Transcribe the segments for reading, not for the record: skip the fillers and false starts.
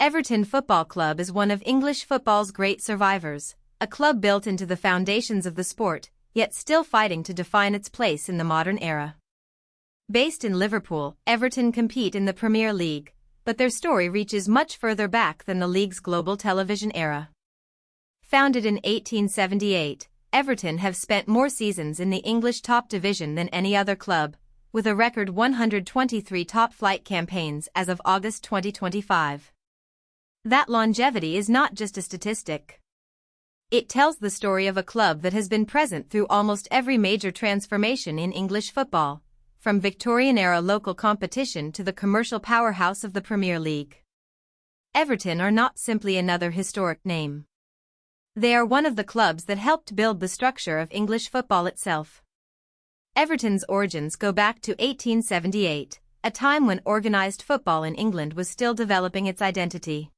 Everton Football Club is one of English football's great survivors, a club built into the foundations of the sport, yet still fighting to define its place in the modern era. Based in Liverpool, Everton compete in the Premier League, but their story reaches much further back than the league's global television era. Founded in 1878, Everton have spent more seasons in the English top division than any other club, with a record 123 top-flight campaigns as of August 2025. That longevity is not just a statistic. It tells the story of a club that has been present through almost every major transformation in English football, from Victorian-era local competition to the commercial powerhouse of the Premier League. Everton are not simply another historic name. They are one of the clubs that helped build the structure of English football itself. Everton's origins go back to 1878, a time when organised football in England was still developing its identity.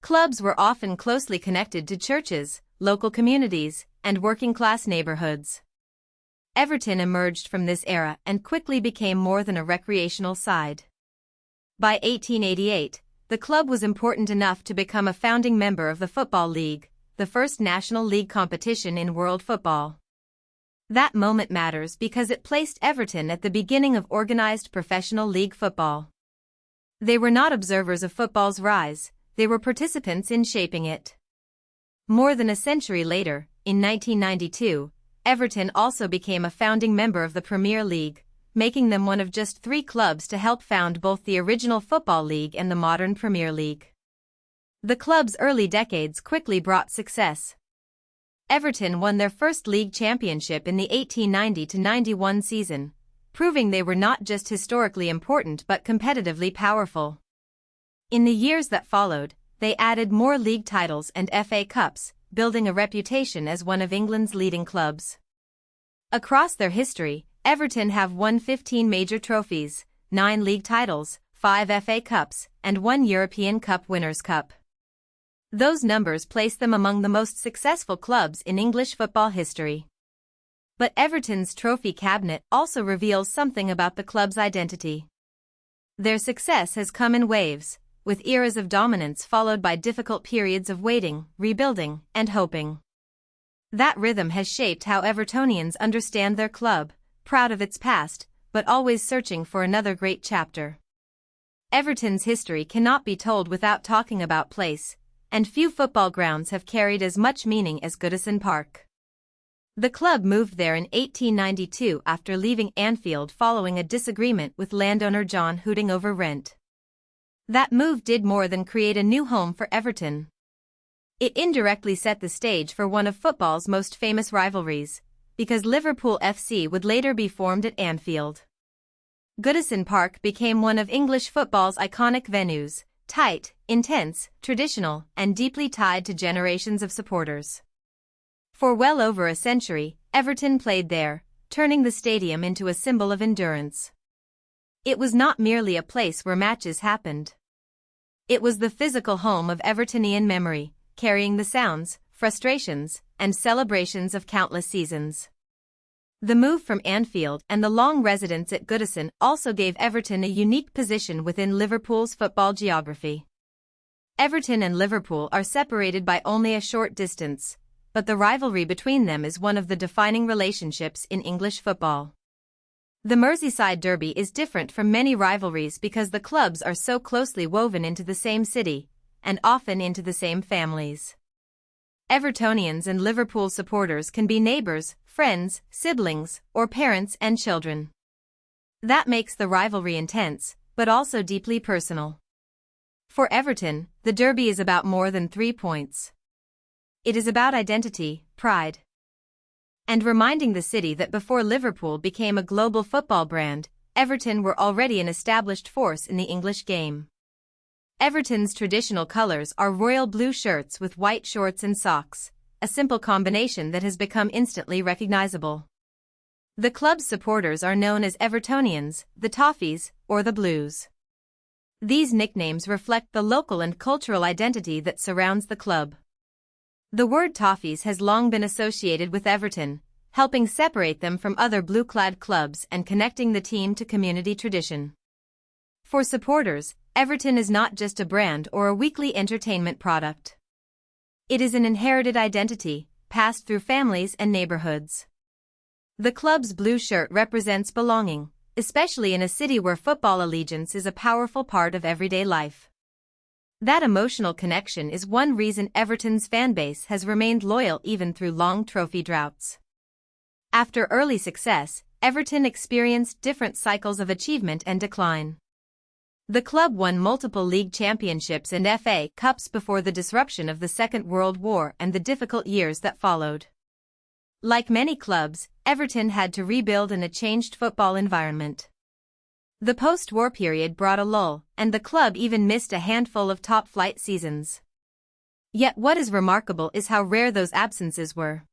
Clubs were often closely connected to churches, local communities, and working-class neighbourhoods. Everton emerged from this era and quickly became more than a recreational side. By 1888, the club was important enough to become a founding member of the Football League, the first national league competition in world football. That moment matters because it placed Everton at the beginning of organised professional league football. They were not observers of football's rise, they were participants in shaping it. More than a century later, in 1992, Everton also became a founding member of the Premier League, making them one of just 3 clubs to help found both the original Football League and the modern Premier League. The club's early decades quickly brought success. Everton won their first league championship in the 1890-91 season, proving they were not just historically important but competitively powerful. In the years that followed, they added more league titles and FA Cups, building a reputation as one of England's leading clubs. Across their history, Everton have won 15 major trophies, 9 league titles, 5 FA Cups, and 1 European Cup Winners' Cup. Those numbers place them among the most successful clubs in English football history. But Everton's trophy cabinet also reveals something about the club's identity. Their success has come in waves, with eras of dominance followed by difficult periods of waiting, rebuilding, and hoping. That rhythm has shaped how Evertonians understand their club, proud of its past, but always searching for another great chapter. Everton's history cannot be told without talking about place, and few football grounds have carried as much meaning as Goodison Park. The club moved there in 1892 after leaving Anfield following a disagreement with landowner John Hooting over rent. That move did more than create a new home for Everton. It indirectly set the stage for one of football's most famous rivalries, because Liverpool F.C. would later be formed at Anfield. Goodison Park became one of English football's iconic venues, tight, intense, traditional, and deeply tied to generations of supporters. For well over a century, Everton played there, turning the stadium into a symbol of endurance. It was not merely a place where matches happened. It was the physical home of Evertonian memory, carrying the sounds, frustrations, and celebrations of countless seasons. The move from Anfield and the long residence at Goodison also gave Everton a unique position within Liverpool's football geography. Everton and Liverpool are separated by only a short distance, but the rivalry between them is one of the defining relationships in English football. The Merseyside derby is different from many rivalries because the clubs are so closely woven into the same city, and often into the same families. Evertonians and Liverpool supporters can be neighbours, friends, siblings, or parents and children. That makes the rivalry intense, but also deeply personal. For Everton, the derby is about more than 3 points. It is about identity, pride, and reminding the city that before Liverpool became a global football brand, Everton were already an established force in the English game. Everton's traditional colours are royal blue shirts with white shorts and socks, a simple combination that has become instantly recognisable. The club's supporters are known as Evertonians, the Toffees, or the Blues. These nicknames reflect the local and cultural identity that surrounds the club. The word Toffees has long been associated with Everton, helping separate them from other blue-clad clubs and connecting the team to community tradition. For supporters, Everton is not just a brand or a weekly entertainment product. It is an inherited identity, passed through families and neighborhoods. The club's blue shirt represents belonging, especially in a city where football allegiance is a powerful part of everyday life. That emotional connection is one reason Everton's fanbase has remained loyal even through long trophy droughts. After early success, Everton experienced different cycles of achievement and decline. The club won multiple league championships and FA Cups before the disruption of the Second World War and the difficult years that followed. Like many clubs, Everton had to rebuild in a changed football environment. The post-war period brought a lull, and the club even missed a handful of top-flight seasons. Yet what is remarkable is how rare those absences were.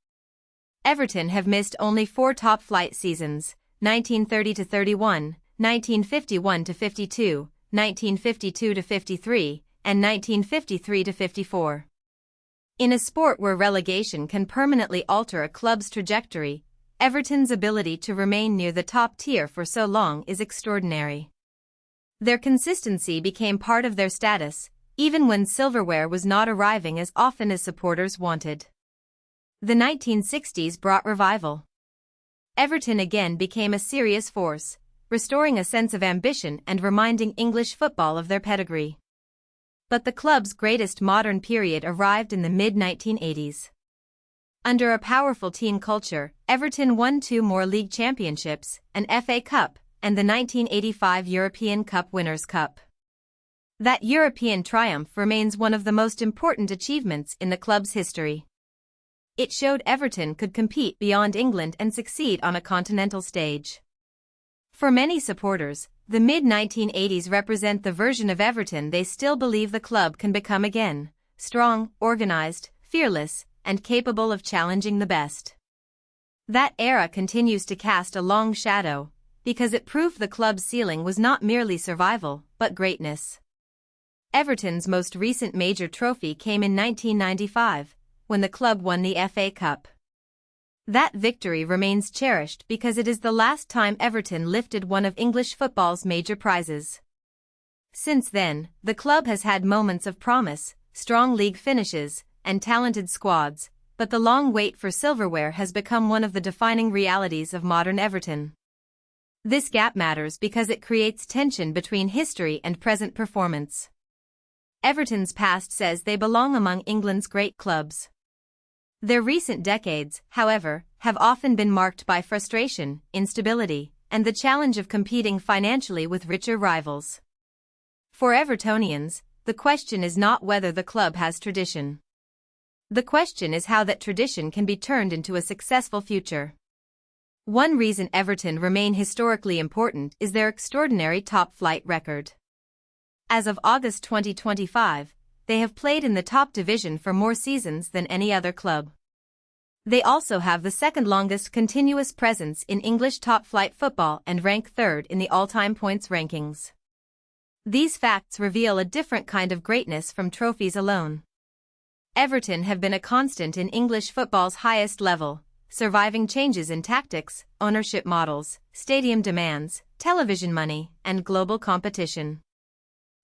Everton have missed only 4 top-flight seasons, 1930-31, 1951-52, 1952-53, and 1953-54. In a sport where relegation can permanently alter a club's trajectory, Everton's ability to remain near the top tier for so long is extraordinary. Their consistency became part of their status, even when silverware was not arriving as often as supporters wanted. The 1960s brought revival. Everton again became a serious force, restoring a sense of ambition and reminding English football of their pedigree. But the club's greatest modern period arrived in the mid-1980s. Under a powerful team culture, Everton won 2 more league championships, an FA Cup, and the 1985 European Cup Winners' Cup. That European triumph remains one of the most important achievements in the club's history. It showed Everton could compete beyond England and succeed on a continental stage. For many supporters, the mid-1980s represent the version of Everton they still believe the club can become again: strong, organized, fearless, and capable of challenging the best. That era continues to cast a long shadow, because it proved the club's ceiling was not merely survival, but greatness. Everton's most recent major trophy came in 1995, when the club won the FA Cup. That victory remains cherished because it is the last time Everton lifted one of English football's major prizes. Since then, the club has had moments of promise, strong league finishes, and talented squads, but the long wait for silverware has become one of the defining realities of modern Everton. This gap matters because it creates tension between history and present performance. Everton's past says they belong among England's great clubs. Their recent decades, however, have often been marked by frustration, instability, and the challenge of competing financially with richer rivals. For Evertonians, the question is not whether the club has tradition. The question is how that tradition can be turned into a successful future. One reason Everton remain historically important is their extraordinary top-flight record. As of August 2025, they have played in the top division for more seasons than any other club. They also have the second longest continuous presence in English top-flight football and rank 3rd in the all-time points rankings. These facts reveal a different kind of greatness from trophies alone. Everton have been a constant in English football's highest level, surviving changes in tactics, ownership models, stadium demands, television money, and global competition.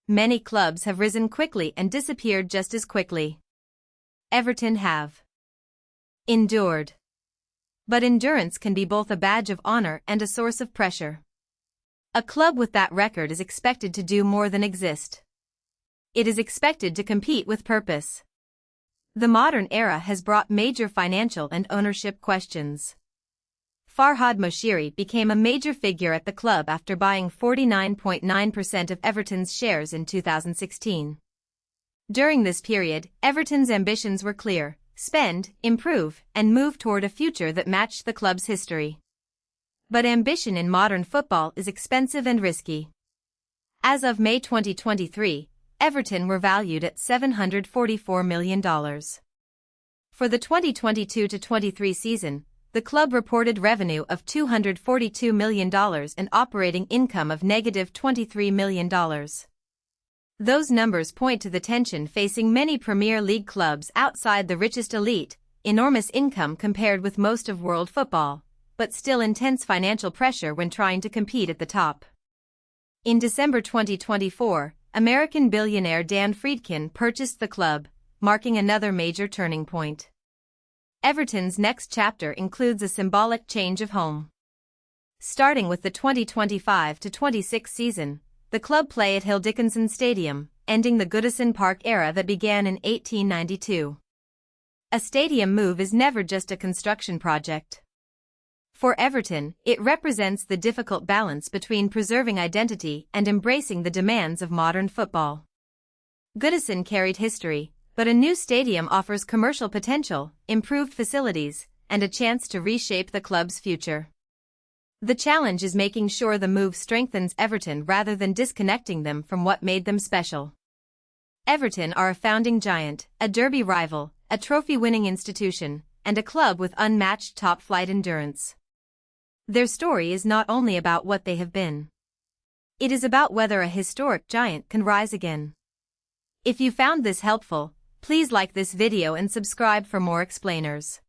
Many clubs have risen quickly and disappeared just as quickly. Everton have endured. But endurance can be both a badge of honor and a source of pressure. A club with that record is expected to do more than exist. It is expected to compete with purpose. The modern era has brought major financial and ownership questions. Farhad Moshiri became a major figure at the club after buying 49.9% of Everton's shares in 2016. During this period, Everton's ambitions were clear: spend, improve, and move toward a future that matched the club's history. But ambition in modern football is expensive and risky. As of May 2023, Everton were valued at $744 million. For the 2022-23 season, the club reported revenue of $242 million and operating income of -$23 million. Those numbers point to the tension facing many Premier League clubs outside the richest elite: enormous income compared with most of world football, but still intense financial pressure when trying to compete at the top. In December 2024, American billionaire Dan Friedkin purchased the club, marking another major turning point. Everton's next chapter includes a symbolic change of home. Starting with the 2025-26 season, the club play at Hill Dickinson Stadium, ending the Goodison Park era that began in 1892. A stadium move is never just a construction project. For Everton, it represents the difficult balance between preserving identity and embracing the demands of modern football. Goodison carried history, but a new stadium offers commercial potential, improved facilities, and a chance to reshape the club's future. The challenge is making sure the move strengthens Everton rather than disconnecting them from what made them special. Everton are a founding giant, a derby rival, a trophy-winning institution, and a club with unmatched top-flight endurance. Their story is not only about what they have been. It is about whether a historic giant can rise again. If you found this helpful, please like this video and subscribe for more explainers.